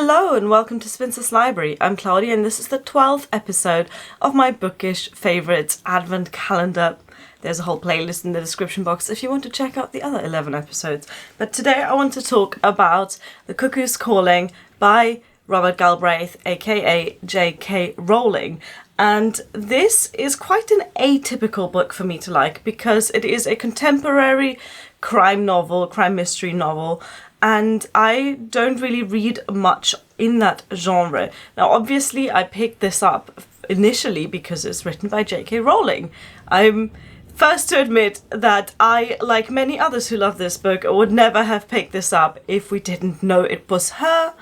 Hello and welcome to Spinster's Library. I'm Claudia and this is the 12th episode of my Bookish favourites advent calendar. There's a whole playlist in the description box if you want to check out the other 11 episodes. But today I want to talk about The Cuckoo'S Calling by Robert Galbraith, aka Jk Rowling. And this is quite an atypical book for me to like because it is a contemporary crime novel, crime mystery novel, and I don't really read much in that genre. Now obviously I picked this up initially because it's written by Jk Rowling. I'm first to admit that I, like many others who love this book, would never have picked this up if we didn't know it was her.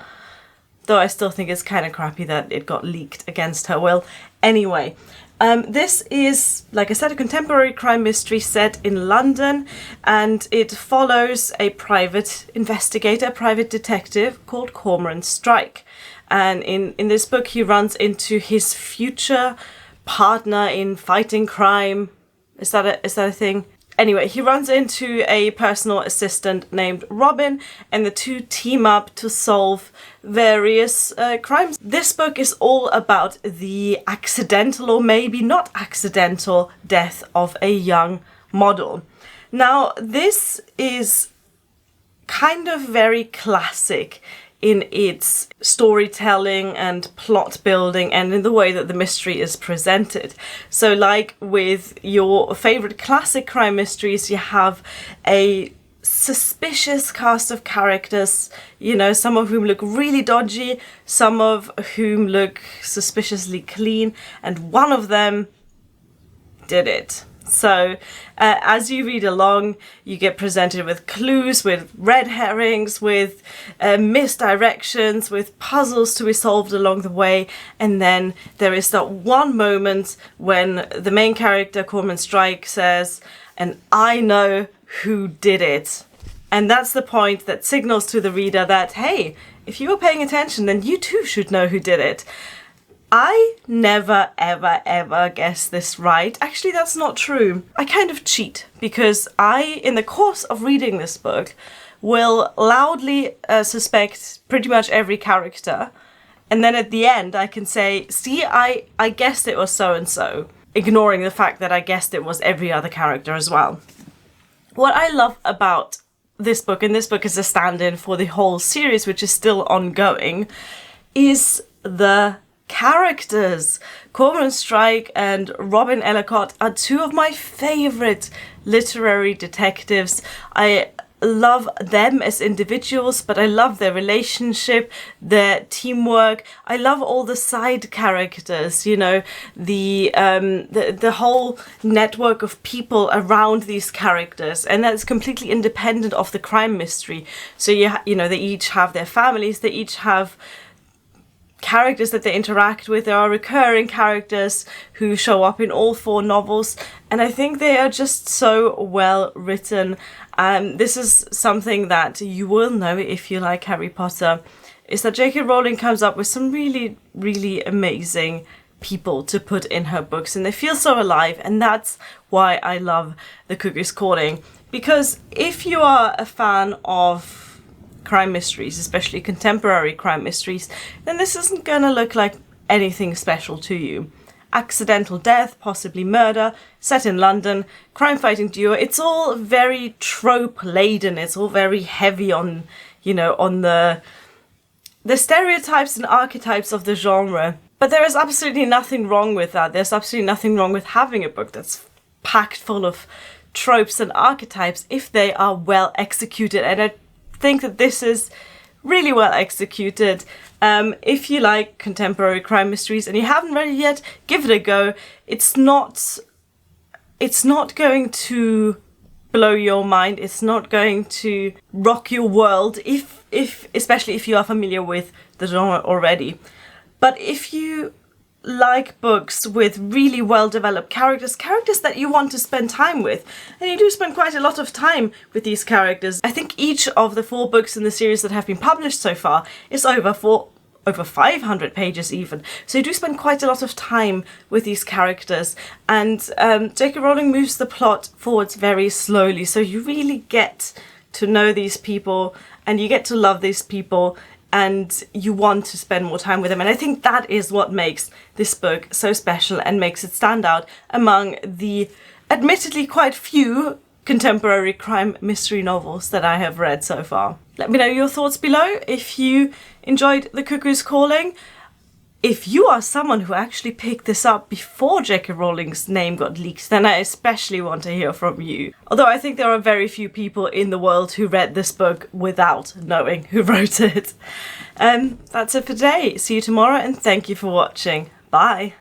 Though I still think it's kind of crappy that it got leaked against her will. Anyway, this is, like I said, a contemporary crime mystery set in London, and it follows a private investigator, private detective called Cormoran Strike. And in this book he runs into his future partner in fighting crime. Is that a thing? Anyway, he runs into a personal assistant named Robin, and the two team up to solve various crimes. This book is all about the accidental, or maybe not accidental, death of a young model. Now, this is kind of very classic in its storytelling and plot building and in the way that the mystery is presented. So like with your favorite classic crime mysteries, you have a suspicious cast of characters, you know, some of whom look really dodgy, some of whom look suspiciously clean, and one of them did it. So as you read along, you get presented with clues, with red herrings, with misdirections, with puzzles to be solved along the way. And then there is that one moment when the main character, Cormoran Strike, says, "And I know who did it." And that's the point that signals to the reader that, hey, if you were paying attention, then you too should know who did it. I never, ever guessed this right. Actually, that's not true. I kind of cheat because I, in the course of reading this book, will loudly suspect pretty much every character. And then at the end, I can say, see, I guessed it was so-and-so, ignoring the fact that I guessed it was every other character as well. What I love about this book, and this book is a stand-in for the whole series, which is still ongoing, is the characters. Cormoran Strike and Robin Ellicott are two of my favourite literary detectives. I love them as individuals, but I love their relationship, their teamwork. I love all the side characters, you know, the whole network of people around these characters, and that's completely independent of the crime mystery. So you know, they each have their families, they each have characters that they interact with. There are recurring characters who show up in all four novels, and I think they are just so well written. This is something that you will know if you like Harry Potter, is that Jk Rowling comes up with some really, really amazing people to put in her books, and they feel so alive, and that's why I love The Cuckoo'S Calling. Because if you are a fan of crime mysteries, especially contemporary crime mysteries, then this isn't gonna look like anything special to you. Accidental death, possibly murder, set in London, crime-fighting duo. It's all very trope-laden. It's all very heavy on, you know, on the stereotypes and archetypes of the genre. But there is absolutely nothing wrong with that. There's absolutely nothing wrong with having a book that's packed full of tropes and archetypes if they are well executed. And I think that this is really well executed. If you like contemporary crime mysteries and you haven't read it yet, give it a go. It's not going to blow your mind. It's not going to rock your world, especially if you are familiar with the genre already. But if you like books with really well-developed characters that you want to spend time with, and you do spend quite a lot of time with these characters. I think each of the 4 books in the series that have been published so far is over 500 pages even, so you do spend quite a lot of time with these characters, and Jk Rowling moves the plot forwards very slowly, so you really get to know these people and you get to love these people and you want to spend more time with them. And I think that is what makes this book so special and makes it stand out among the admittedly quite few contemporary crime mystery novels that I have read so far. Let me know your thoughts below if you enjoyed The Cuckoo's Calling. If you are someone who actually picked this up before Jk Rowling's name got leaked, then I especially want to hear from you. Although I think there are very few people in the world who read this book without knowing who wrote it. That's it for today. See you tomorrow and thank you for watching. Bye!